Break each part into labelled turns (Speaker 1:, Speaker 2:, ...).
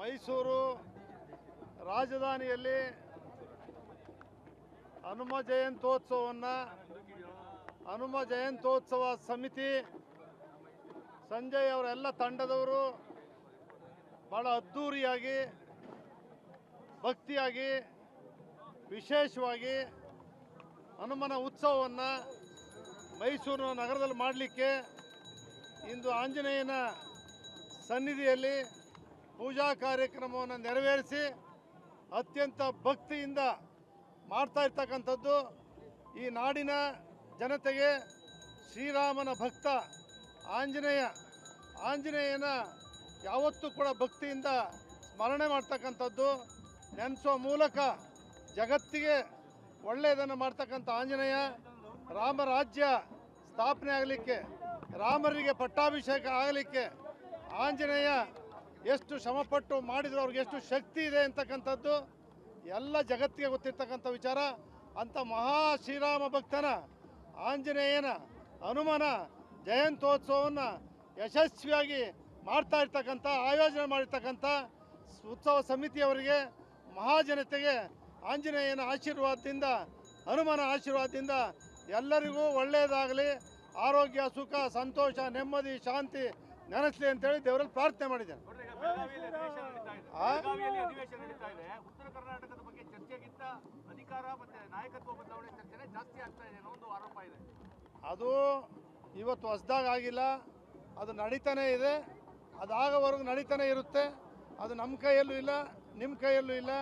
Speaker 1: ಮೈಸೂರು ರಾಜಧಾನಿಯಲ್ಲಿ ಹನುಮ ಜಯಂತ್ಯೋತ್ಸವ ಸಮಿತಿ ಸಂಜಯ್ ಅವರೆಲ್ಲ ತಂಡದವರು ಬಹಳ ಅದ್ಧೂರಿಯಾಗಿ ಭಕ್ತಿಯಾಗಿ ವಿಶೇಷವಾಗಿ ಹನುಮನ ಉತ್ಸವವನ್ನು ಮೈಸೂರು ನಗರದಲ್ಲಿ ಮಾಡಲಿಕ್ಕೆ ಇಂದು ಆಂಜನೇಯನ ಸನ್ನಿಧಿಯಲ್ಲಿ ಪೂಜಾ ಕಾರ್ಯಕ್ರಮವನ್ನು ನೆರವೇರಿಸಿ ಅತ್ಯಂತ ಭಕ್ತಿಯಿಂದ ಮಾಡ್ತಾ ಇರ್ತಕ್ಕಂಥದ್ದು ಈ ನಾಡಿನ ಜನತೆಗೆ ಶ್ರೀರಾಮನ ಭಕ್ತ ಆಂಜನೇಯನ ಯಾವತ್ತೂ ಕೂಡ ಭಕ್ತಿಯಿಂದ ಸ್ಮರಣೆ ಮಾಡ್ತಕ್ಕಂಥದ್ದು, ನೆನೆಸೋ ಮೂಲಕ ಜಗತ್ತಿಗೆ ಒಳ್ಳೆಯದನ್ನು ಮಾಡ್ತಕ್ಕಂಥ ಆಂಜನೇಯ ರಾಮರಾಜ್ಯ ಸ್ಥಾಪನೆ ಆಗಲಿಕ್ಕೆ, ರಾಮರಿಗೆ ಪಟ್ಟಾಭಿಷೇಕ ಆಗಲಿಕ್ಕೆ ಆಂಜನೇಯ ಎಷ್ಟು ಶ್ರಮಪಟ್ಟು ಮಾಡಿದ್ರು, ಅವ್ರಿಗೆ ಎಷ್ಟು ಶಕ್ತಿ ಇದೆ ಅಂತಕ್ಕಂಥದ್ದು ಎಲ್ಲ ಜಗತ್ತಿಗೆ ಗೊತ್ತಿರ್ತಕ್ಕಂಥ ವಿಚಾರ. ಅಂಥ ಮಹಾ ಶ್ರೀರಾಮ ಭಕ್ತನ ಆಂಜನೇಯನ ಹನುಮನ ಜಯಂತ್ಯೋತ್ಸವವನ್ನು ಯಶಸ್ವಿಯಾಗಿ ಮಾಡ್ತಾ ಇರ್ತಕ್ಕಂಥ ಆಯೋಜನೆ ಮಾಡಿರ್ತಕ್ಕಂಥ ಉತ್ಸವ ಸಮಿತಿಯವರಿಗೆ, ಮಹಾಜನತೆಗೆ ಆಂಜನೇಯನ ಆಶೀರ್ವಾದದಿಂದ, ಹನುಮನ ಆಶೀರ್ವಾದದಿಂದ ಎಲ್ಲರಿಗೂ ಒಳ್ಳೆಯದಾಗಲಿ, ಆರೋಗ್ಯ, ಸುಖ, ಸಂತೋಷ, ನೆಮ್ಮದಿ, ಶಾಂತಿ ನೆನೆಸಲಿ ಅಂತೇಳಿ ದೇವರಲ್ಲಿ ಪ್ರಾರ್ಥನೆ ಮಾಡಿದ್ದೇನೆ.
Speaker 2: ಉತ್ತರ ಕರ್ನಾಟಕದ ಬಗ್ಗೆ ಚರ್ಚೆಗಿಂತ ಅಧಿಕಾರ ಮತ್ತೆ ನಾಯಕತ್ವ ಬದಲಾವಣೆ ಚರ್ಚೆನೇ ಜಾಸ್ತಿ ಆಗ್ತಾ ಇದೆ ಅನ್ನೋ ಒಂದು ಆರೋಪ ಇದೆ.
Speaker 1: ಅದು ಇವತ್ತು ಹೊಸದಾಗಿ ಆಗಿಲ್ಲ, ಅದು ನಡೀತಾನೆ ಇದೆ, ಅದಾಗವರೆಗೂ ನಡೀತಾನೆ ಇರುತ್ತೆ. ಅದು ನಮ್ಮ ಕೈಯಲ್ಲೂ ಇಲ್ಲ, ನಿಮ್ಮ ಕೈಯಲ್ಲೂ ಇಲ್ಲ,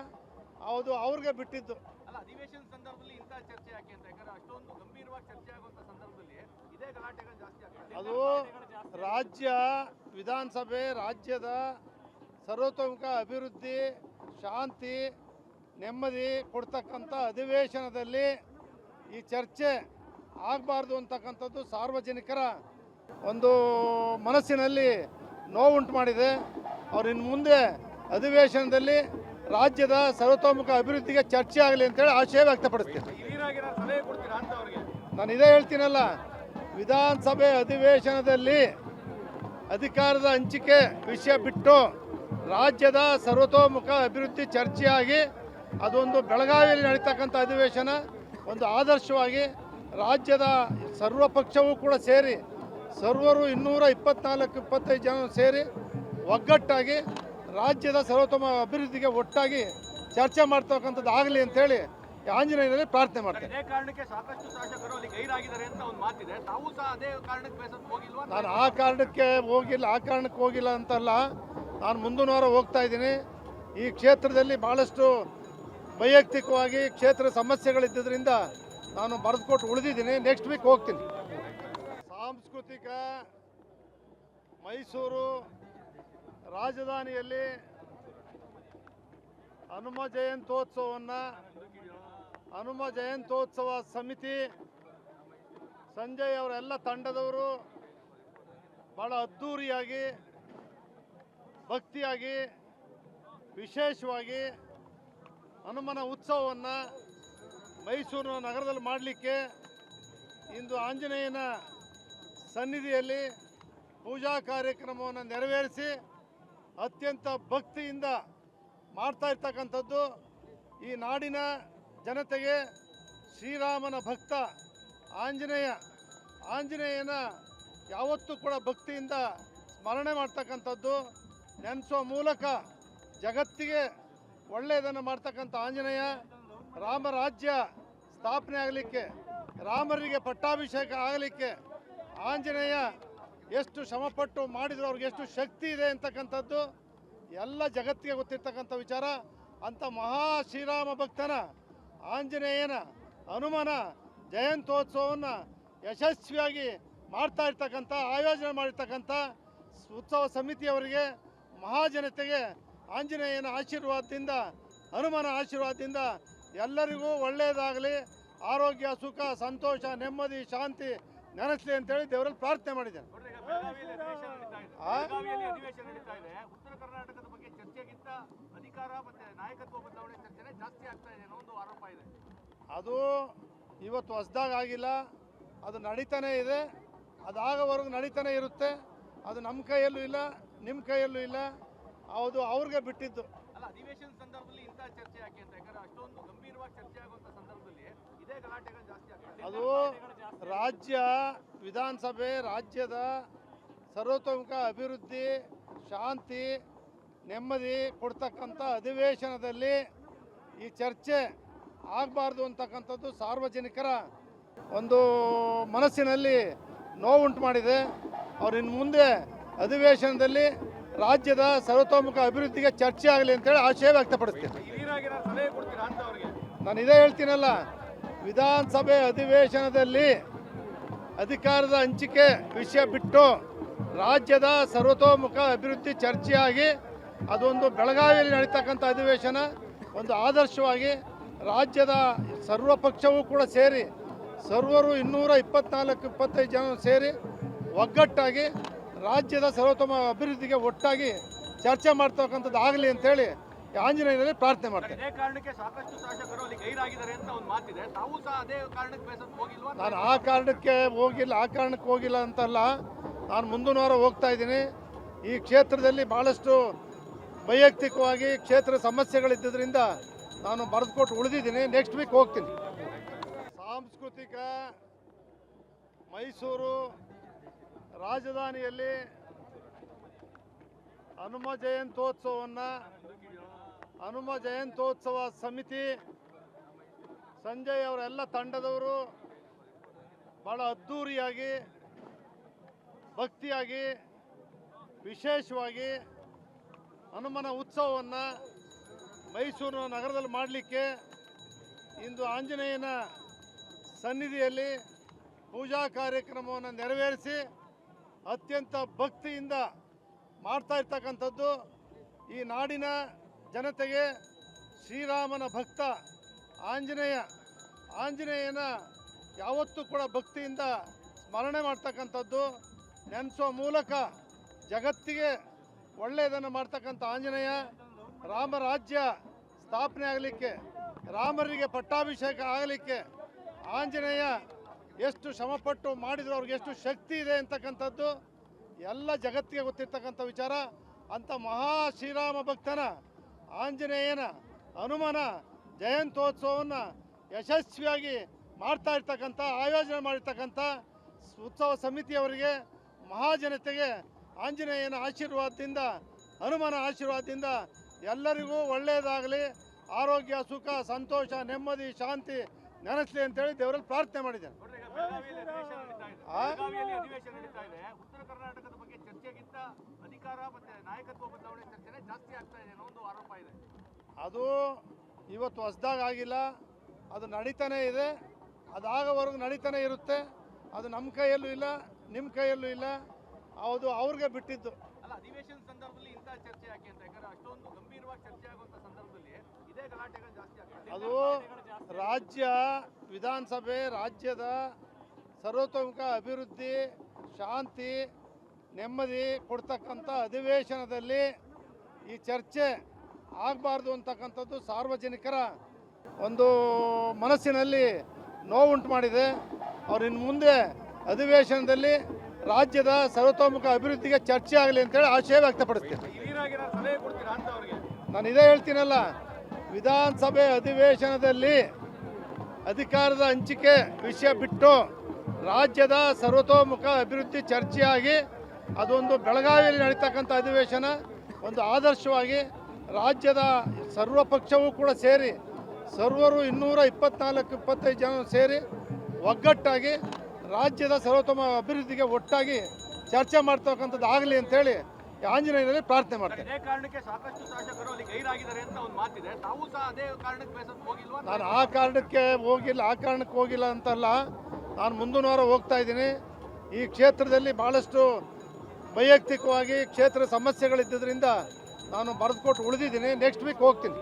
Speaker 1: ಅದು ಅವ್ರಿಗೆ ಬಿಟ್ಟಿದ್ದು.
Speaker 2: ಅಲ್ಲ, ಅಧಿವೇಶನ ಸಂದರ್ಭದಲ್ಲಿ ಇಂಥ ಚರ್ಚೆ ಯಾಕೆ ಅಂತ, ಯಾಕಂದ್ರೆ ಅಷ್ಟೊಂದು ಗಂಭೀರವಾಗಿ ಚರ್ಚೆ ಆಗುವಂಥ ಸಂದರ್ಭದಲ್ಲಿ ಇದೇ ಗಲಾಟೆಗಳು ಜಾಸ್ತಿ ಆಗ್ತದೆ.
Speaker 1: ಅದು ರಾಜ್ಯ ವಿಧಾನಸಭೆ ರಾಜ್ಯದ ಸರ್ವತೋಮುಖ ಅಭಿವೃದ್ಧಿ, ಶಾಂತಿ, ನೆಮ್ಮದಿ ಕೊಡ್ತಕ್ಕಂಥ ಅಧಿವೇಶನದಲ್ಲಿ ಈ ಚರ್ಚೆ ಆಗಬಾರ್ದು ಅಂತಕ್ಕಂಥದ್ದು ಸಾರ್ವಜನಿಕರ ಒಂದು ಮನಸ್ಸಿನಲ್ಲಿ ನೋವುಂಟು ಮಾಡಿದೆ. ಅವ್ರು ಇನ್ನು ಮುಂದೆ ಅಧಿವೇಶನದಲ್ಲಿ ರಾಜ್ಯದ ಸರ್ವತೋಮುಖ ಅಭಿವೃದ್ಧಿಗೆ ಚರ್ಚೆ ಆಗಲಿ ಅಂತೇಳಿ ಆಶಯ ವ್ಯಕ್ತಪಡಿಸ್ತೀನಿ. ನಾನು ಇದೇ ಹೇಳ್ತೀನಲ್ಲ, ವಿಧಾನಸಭೆ ಅಧಿವೇಶನದಲ್ಲಿ ಅಧಿಕಾರದ ಹಂಚಿಕೆ ವಿಷಯ ಬಿಟ್ಟು ರಾಜ್ಯದ ಸರ್ವತೋಮುಖ ಅಭಿವೃದ್ಧಿ ಚರ್ಚೆಯಾಗಿ ಅದೊಂದು ಬೆಳಗಾವಿಯಲ್ಲಿ ನಡೀತಕ್ಕಂಥ ಅಧಿವೇಶನ ಒಂದು ಆದರ್ಶವಾಗಿ ರಾಜ್ಯದ ಸರ್ವ ಪಕ್ಷವೂ ಕೂಡ ಸೇರಿ, ಸರ್ವರು 224-25 ಜನ ಸೇರಿ ಒಗ್ಗಟ್ಟಾಗಿ ರಾಜ್ಯದ ಸರ್ವೋತ್ತಮ ಅಭಿವೃದ್ಧಿಗೆ ಒಟ್ಟಾಗಿ ಚರ್ಚೆ ಮಾಡ್ತಕ್ಕಂಥದ್ದು ಆಗಲಿ ಅಂತೇಳಿ ಆಂಜನೇಯನಲ್ಲಿ ಪ್ರಾರ್ಥನೆ ಮಾಡ್ತೇನೆ. ನಾನು ಆ ಕಾರಣಕ್ಕೆ ಹೋಗಿಲ್ಲ ಅಂತಲ್ಲ, ನಾನು ಮುಂದಿನ ವಾರ ಹೋಗ್ತಾ ಇದ್ದೀನಿ. ಈ ಕ್ಷೇತ್ರದಲ್ಲಿ ಭಾಳಷ್ಟು ವೈಯಕ್ತಿಕವಾಗಿ ಕ್ಷೇತ್ರ ಸಮಸ್ಯೆಗಳಿದ್ದರಿಂದ ನಾನು ಬರೆದುಕೊಟ್ಟು ಉಳಿದಿದ್ದೀನಿ. ನೆಕ್ಸ್ಟ್ ವೀಕ್ ಹೋಗ್ತೀನಿ. ಸಾಂಸ್ಕೃತಿಕ ಮೈಸೂರು ರಾಜಧಾನಿಯಲ್ಲಿ ಹನುಮ ಜಯಂತ್ಯೋತ್ಸವ ಸಮಿತಿ ಸಂಜಯ್ ಅವರೆಲ್ಲ ತಂಡದವರು ಬಹಳ ಅದ್ಧೂರಿಯಾಗಿ ಭಕ್ತಿಯಾಗಿ ವಿಶೇಷವಾಗಿ ಹನುಮನ ಉತ್ಸವವನ್ನು ಮೈಸೂರು ನಗರದಲ್ಲಿ ಮಾಡಲಿಕ್ಕೆ ಇಂದು ಆಂಜನೇಯನ ಸನ್ನಿಧಿಯಲ್ಲಿ ಪೂಜಾ ಕಾರ್ಯಕ್ರಮವನ್ನು ನೆರವೇರಿಸಿ ಅತ್ಯಂತ ಭಕ್ತಿಯಿಂದ ಮಾಡ್ತಾ ಇರ್ತಕ್ಕಂಥದ್ದು ಈ ನಾಡಿನ ಜನತೆಗೆ ಶ್ರೀರಾಮನ ಭಕ್ತ ಆಂಜನೇಯನ ಯಾವತ್ತೂ ಕೂಡ ಭಕ್ತಿಯಿಂದ ಸ್ಮರಣೆ ಮಾಡ್ತಕ್ಕಂಥದ್ದು, ನೆನೆಸೋ ಮೂಲಕ ಜಗತ್ತಿಗೆ ಒಳ್ಳೆಯದನ್ನು ಮಾಡ್ತಕ್ಕಂಥ ಆಂಜನೇಯ ರಾಮರಾಜ್ಯ ಸ್ಥಾಪನೆ ಆಗಲಿಕ್ಕೆ, ರಾಮರಿಗೆ ಪಟ್ಟಾಭಿಷೇಕ ಆಗಲಿಕ್ಕೆ ಆಂಜನೇಯ ಎಷ್ಟು ಶ್ರಮಪಟ್ಟು ಮಾಡಿದ್ರು, ಅವ್ರಿಗೆ ಎಷ್ಟು ಶಕ್ತಿ ಇದೆ ಅಂತಕ್ಕಂಥದ್ದು ಎಲ್ಲ ಜಗತ್ತಿಗೆ ಗೊತ್ತಿರ್ತಕ್ಕಂಥ ವಿಚಾರ. ಅಂಥ ಮಹಾ ಶ್ರೀರಾಮ ಭಕ್ತನ ಆಂಜನೇಯನ ಹನುಮನ ಜಯಂತ್ಯೋತ್ಸವವನ್ನು ಯಶಸ್ವಿಯಾಗಿ ಮಾಡ್ತಾ ಇರ್ತಕ್ಕಂಥ ಆಯೋಜನೆ ಮಾಡಿರ್ತಕ್ಕಂಥ ಉತ್ಸವ ಸಮಿತಿಯವರಿಗೆ, ಮಹಾಜನತೆಗೆ ಆಂಜನೇಯನ ಆಶೀರ್ವಾದದಿಂದ, ಹನುಮನ ಆಶೀರ್ವಾದದಿಂದ ಎಲ್ಲರಿಗೂ ಒಳ್ಳೆಯದಾಗಲಿ, ಆರೋಗ್ಯ, ಸುಖ, ಸಂತೋಷ, ನೆಮ್ಮದಿ, ಶಾಂತಿ ನೆನೆಸಲಿ ಅಂತೇಳಿ ದೇವರಲ್ಲಿ ಪ್ರಾರ್ಥನೆ ಮಾಡಿದ್ದೇನೆ.
Speaker 2: ಉತ್ತರ ಕರ್ನಾಟಕದ ಬಗ್ಗೆ ಚರ್ಚೆಗಿಂತ ಅಧಿಕಾರ ಮತ್ತೆ ನಾಯಕತ್ವ ಬದಲಾವಣೆ ಚರ್ಚೆನೇ ಜಾಸ್ತಿ ಆಗ್ತಾ ಇದೆ ಅನ್ನೋ ಒಂದು ಆರೋಪ ಇದೆ.
Speaker 1: ಅದು ಇವತ್ತು ಹೊಸದಾಗಿ ಆಗಿಲ್ಲ, ಅದು ನಡೀತಾನೆ ಇದೆ, ಅದಾಗವರೆಗೂ ನಡೀತಾನೆ ಇರುತ್ತೆ. ಅದು ನಮ್ಮ ಕೈಯಲ್ಲೂ ಇಲ್ಲ, ನಿಮ್ಮ ಕೈಯಲ್ಲೂ ಇಲ್ಲ, ಹೌದು ಅವ್ರಿಗೆ ಬಿಟ್ಟಿದ್ದು.
Speaker 2: ಅಲ್ಲ, ಅಧಿವೇಶನ ಸಂದರ್ಭದಲ್ಲಿ ಇಂಥ ಚರ್ಚೆ ಯಾಕೆ ಅಂತ, ಯಾಕಂದ್ರೆ ಅಷ್ಟೊಂದು ಗಂಭೀರವಾಗಿ ಚರ್ಚೆ ಆಗುವಂತ ಸಂದರ್ಭದಲ್ಲಿ ಇದೇ ಗಲಾಟೆಗಳು ಜಾಸ್ತಿ ಆಗ್ತದೆ.
Speaker 1: ಅದು ರಾಜ್ಯ ವಿಧಾನಸಭೆ ರಾಜ್ಯದ ಸರ್ವತೋಮುಖ ಅಭಿವೃದ್ಧಿ, ಶಾಂತಿ, ನೆಮ್ಮದಿ ಕೊಡ್ತಕ್ಕಂಥ ಅಧಿವೇಶನದಲ್ಲಿ ಈ ಚರ್ಚೆ ಆಗಬಾರ್ದು ಅಂತಕ್ಕಂಥದ್ದು ಸಾರ್ವಜನಿಕರ ಒಂದು ಮನಸ್ಸಿನಲ್ಲಿ ನೋವುಂಟು ಮಾಡಿದೆ. ಅವ್ರು ಇನ್ನು ಮುಂದೆ ಅಧಿವೇಶನದಲ್ಲಿ ರಾಜ್ಯದ ಸರ್ವತೋಮುಖ ಅಭಿವೃದ್ಧಿಗೆ ಚರ್ಚೆ ಆಗಲಿ ಅಂತೇಳಿ ಆಶಯ ವ್ಯಕ್ತಪಡಿಸ್ತೀನಿ.
Speaker 2: ಹಿರಿಯರಾಗಿರೋ ಸಲಹೆ ಕೊಡ್ತೀರಾ ಅಂತ ಅವ್ರಿಗೆ?
Speaker 1: ನಾನು ಇದೇ ಹೇಳ್ತೀನಲ್ಲ, ವಿಧಾನಸಭೆ ಅಧಿವೇಶನದಲ್ಲಿ ಅಧಿಕಾರದ ಹಂಚಿಕೆ ವಿಷಯ ಬಿಟ್ಟು ರಾಜ್ಯದ ಸರ್ವತೋಮುಖ ಅಭಿವೃದ್ಧಿ ಚರ್ಚೆಯಾಗಿ ಅದೊಂದು ಬೆಳಗಾವಿಯಲ್ಲಿ ನಡೀತಕ್ಕಂಥ ಅಧಿವೇಶನ ಒಂದು ಆದರ್ಶವಾಗಿ ರಾಜ್ಯದ ಸರ್ವ ಪಕ್ಷವೂ ಕೂಡ ಸೇರಿ ಸರ್ವರು 224-25 ಜನ ಸೇರಿ ಒಗ್ಗಟ್ಟಾಗಿ ರಾಜ್ಯದ ಸರ್ವತೋಮುಖ ಅಭಿವೃದ್ಧಿಗೆ ಒಟ್ಟಾಗಿ ಚರ್ಚೆ ಮಾಡ್ತಕ್ಕಂಥದ್ದು ಆಗಲಿ ಅಂತೇಳಿ ಆಂಜನೇಯನಲ್ಲಿ ಪ್ರಾರ್ಥನೆ ಮಾಡ್ತೇನೆ.
Speaker 2: ಅದೇ ಕಾರಣಕ್ಕೆ ಸಾಕಷ್ಟು ಶಾಸಕರು ಅಲ್ಲಿ ಗೈರಾಗಿದ್ದಾರೆ ಅಂತ ಒಂದು ಮಾತಿದೆ. ತಾವು ಸಹ ಅದೇ ಕಾರಣಕ್ಕೆ ಬೇಸತ್ತು ಹೋಗಿಲ್ವಾ?
Speaker 1: ನಾನು ಆ ಕಾರಣಕ್ಕೆ ಹೋಗಿಲ್ಲ ಅಂತಲ್ಲ, ನಾನು ಮುಂದಿನ ವಾರ ಹೋಗ್ತಾ ಇದ್ದೀನಿ. ಈ ಕ್ಷೇತ್ರದಲ್ಲಿ ಭಾಳಷ್ಟು ವೈಯಕ್ತಿಕವಾಗಿ ಕ್ಷೇತ್ರ ಸಮಸ್ಯೆಗಳಿದ್ದರಿಂದ ನಾನು ಬರೆದುಕೊಟ್ಟು ಉಳಿದಿದ್ದೀನಿ. ನೆಕ್ಸ್ಟ್ ವೀಕ್ ಹೋಗ್ತೀನಿ. ಸಾಂಸ್ಕೃತಿಕ ಮೈಸೂರು ರಾಜಧಾನಿಯಲ್ಲಿ ಹನುಮ ಜಯಂತ್ಯೋತ್ಸವ ಸಮಿತಿ ಸಂಜಯ್ ಅವರೆಲ್ಲ ತಂಡದವರು ಭಾಳ ಅದ್ಧೂರಿಯಾಗಿ ಭಕ್ತಿಯಾಗಿ ವಿಶೇಷವಾಗಿ ಹನುಮನ ಉತ್ಸವವನ್ನು ಮೈಸೂರು ನಗರದಲ್ಲಿ ಮಾಡಲಿಕ್ಕೆ ಇಂದು ಆಂಜನೇಯನ ಸನ್ನಿಧಿಯಲ್ಲಿ ಪೂಜಾ ಕಾರ್ಯಕ್ರಮವನ್ನು ನೆರವೇರಿಸಿ ಅತ್ಯಂತ ಭಕ್ತಿಯಿಂದ ಮಾಡ್ತಾ ಇರ್ತಕ್ಕಂಥದ್ದು. ಈ ನಾಡಿನ ಜನತೆಗೆ ಶ್ರೀರಾಮನ ಭಕ್ತ ಆಂಜನೇಯನ ಯಾವತ್ತೂ ಕೂಡ ಭಕ್ತಿಯಿಂದ ಸ್ಮರಣೆ ಮಾಡ್ತಕ್ಕಂಥದ್ದು, ನೆನೆಸೋ ಮೂಲಕ ಜಗತ್ತಿಗೆ ಒಳ್ಳೆಯದನ್ನು ಮಾಡ್ತಕ್ಕಂಥ ಆಂಜನೇಯ ರಾಮರಾಜ್ಯ ಸ್ಥಾಪನೆ ಆಗಲಿಕ್ಕೆ, ರಾಮರಿಗೆ ಪಟ್ಟಾಭಿಷೇಕ ಆಗಲಿಕ್ಕೆ ಆಂಜನೇಯ ಎಷ್ಟು ಶ್ರಮಪಟ್ಟು ಮಾಡಿದ್ರು, ಅವ್ರಿಗೆ ಎಷ್ಟು ಶಕ್ತಿ ಇದೆ ಅಂತಕ್ಕಂಥದ್ದು ಎಲ್ಲ ಜಗತ್ತಿಗೆ ಗೊತ್ತಿರ್ತಕ್ಕಂಥ ವಿಚಾರ. ಅಂಥ ಮಹಾ ಶ್ರೀರಾಮ ಭಕ್ತನ ಆಂಜನೇಯನ ಹನುಮನ ಜಯಂತ್ಯೋತ್ಸವವನ್ನು ಯಶಸ್ವಿಯಾಗಿ ಮಾಡ್ತಾ ಇರ್ತಕ್ಕಂಥ ಆಯೋಜನೆ ಮಾಡಿರ್ತಕ್ಕಂಥ ಉತ್ಸವ ಸಮಿತಿಯವರಿಗೆ, ಮಹಾಜನತೆಗೆ ಆಂಜನೇಯನ ಆಶೀರ್ವಾದದಿಂದ, ಹನುಮನ ಆಶೀರ್ವಾದದಿಂದ ಎಲ್ಲರಿಗೂ ಒಳ್ಳೆಯದಾಗಲಿ, ಆರೋಗ್ಯ, ಸುಖ, ಸಂತೋಷ, ನೆಮ್ಮದಿ, ಶಾಂತಿ ನೆನೆಸಲಿ ಅಂತೇಳಿ ದೇವರಲ್ಲಿ ಪ್ರಾರ್ಥನೆ ಮಾಡಿದ್ದೇನೆ.
Speaker 2: ಬೆಳಗಾವಿಯಲ್ಲಿ ಅಧಿವೇಶನ ನಡೀತಾ ಇದೆ. ಉತ್ತರ ಕರ್ನಾಟಕದ ಬಗ್ಗೆ ಚರ್ಚೆಗಿಂತ ಅಧಿಕಾರ ಮತ್ತೆ ನಾಯಕತ್ವ ಬದಲಾವಣೆ ಚರ್ಚೆನೇ ಜಾಸ್ತಿ ಆಗ್ತಾ ಇದೆ ಅನ್ನೋ ಒಂದು ಆರೋಪ ಇದೆ.
Speaker 1: ಅದು ಇವತ್ತು ಹೊಸದಾಗಿ ಆಗಿಲ್ಲ, ಅದು ನಡೀತಾನೆ ಇದೆ. ಅದಾಗವರೆಗೂ ನಡೀತಾನೆ ಇರುತ್ತೆ. ಅದು ನಮ್ಮ ಕೈಯಲ್ಲೂ ಇಲ್ಲ, ನಿಮ್ಮ ಕೈಯಲ್ಲೂ ಇಲ್ಲ. ಅದು ಅವ್ರಿಗೆ ಬಿಟ್ಟಿದ್ದು.
Speaker 2: ಅಲ್ಲ, ಅಧಿವೇಶನ ಸಂದರ್ಭದಲ್ಲಿ ಇಂಥ ಚರ್ಚೆ ಯಾಕೆ ಅಂತ, ಯಾಕಂದ್ರೆ ಅಷ್ಟೊಂದು ಗಂಭೀರವಾಗಿ ಚರ್ಚೆ ಆಗುವಂತ ಸಂದರ್ಭದಲ್ಲಿ ಇದೇ ಗಲಾಟೆಗಳು ಜಾಸ್ತಿ ಆಗ್ತದೆ.
Speaker 1: ಅದು ರಾಜ್ಯ ವಿಧಾನಸಭೆ ರಾಜ್ಯದ ಸರ್ವತೋಮುಖ ಅಭಿವೃದ್ಧಿ, ಶಾಂತಿ, ನೆಮ್ಮದಿ ಕೊಡ್ತಕ್ಕಂಥ ಅಧಿವೇಶನದಲ್ಲಿ ಈ ಚರ್ಚೆ ಆಗಬಾರ್ದು ಅಂತಕ್ಕಂಥದ್ದು ಸಾರ್ವಜನಿಕರ ಒಂದು ಮನಸ್ಸಿನಲ್ಲಿ ನೋವುಂಟು ಮಾಡಿದೆ. ಅವ್ರು ಇನ್ನು ಮುಂದೆ ಅಧಿವೇಶನದಲ್ಲಿ ರಾಜ್ಯದ ಸರ್ವತೋಮುಖ ಅಭಿವೃದ್ಧಿಗೆ ಚರ್ಚೆ ಆಗಲಿ ಅಂತೇಳಿ ಆಶಯ ವ್ಯಕ್ತಪಡಿಸ್ತೀನಿ.
Speaker 2: ಹಿರಿಯರಾಗಿರೋ ಸಲಹೆ ಕೊಡ್ತೀರಾ ಅಂತ ಅವ್ರಿಗೆ?
Speaker 1: ನಾನು ಇದೇ ಹೇಳ್ತೀನಲ್ಲ, ವಿಧಾನಸಭೆ ಅಧಿವೇಶನದಲ್ಲಿ ಅಧಿಕಾರದ ಹಂಚಿಕೆ ವಿಷಯ ಬಿಟ್ಟು ರಾಜ್ಯದ ಸರ್ವತೋಮುಖ ಅಭಿವೃದ್ಧಿ ಚರ್ಚೆಯಾಗಿ ಅದೊಂದು ಬೆಳಗಾವಿಯಲ್ಲಿ ನಡೀತಕ್ಕಂಥ ಅಧಿವೇಶನ ಒಂದು ಆದರ್ಶವಾಗಿ ರಾಜ್ಯದ ಸರ್ವ ಪಕ್ಷವೂ ಕೂಡ ಸೇರಿ ಸರ್ವರು 224-25 ಜನ ಸೇರಿ ಒಗ್ಗಟ್ಟಾಗಿ ರಾಜ್ಯದ ಸರ್ವತೋಮುಖ ಅಭಿವೃದ್ಧಿಗೆ ಒಟ್ಟಾಗಿ ಚರ್ಚೆ ಮಾಡ್ತಕ್ಕಂಥದ್ದು ಆಗಲಿ ಅಂತೇಳಿ ಆಂಜನೇಯನಲ್ಲಿ ಪ್ರಾರ್ಥನೆ ಮಾಡ್ತೇನೆ.
Speaker 2: ಅದೇ ಕಾರಣಕ್ಕೆ ಸಾಕಷ್ಟು ಶಾಸಕರು ಅಲ್ಲಿ ಗೈರಾಗಿದ್ದಾರೆ ಅಂತ ಒಂದು ಮಾತಿದೆ. ತಾವು ಸಹ ಅದೇ ಕಾರಣಕ್ಕೆ ಬೇಸತ್ತು ಹೋಗಿಲ್ವಾ?
Speaker 1: ನಾನು ಆ ಕಾರಣಕ್ಕೆ ಹೋಗಿಲ್ಲ ಅಂತಲ್ಲ, ನಾನು ಮುಂದಿನ ವಾರ ಹೋಗ್ತಾ ಇದ್ದೀನಿ. ಈ ಕ್ಷೇತ್ರದಲ್ಲಿ ಭಾಳಷ್ಟು ವೈಯಕ್ತಿಕವಾಗಿ ಕ್ಷೇತ್ರ ಸಮಸ್ಯೆಗಳಿದ್ದರಿಂದ ನಾನು ಬರೆದುಕೊಟ್ಟು ಉಳಿದಿದ್ದೀನಿ. ನೆಕ್ಸ್ಟ್ ವೀಕ್ ಹೋಗ್ತೀನಿ.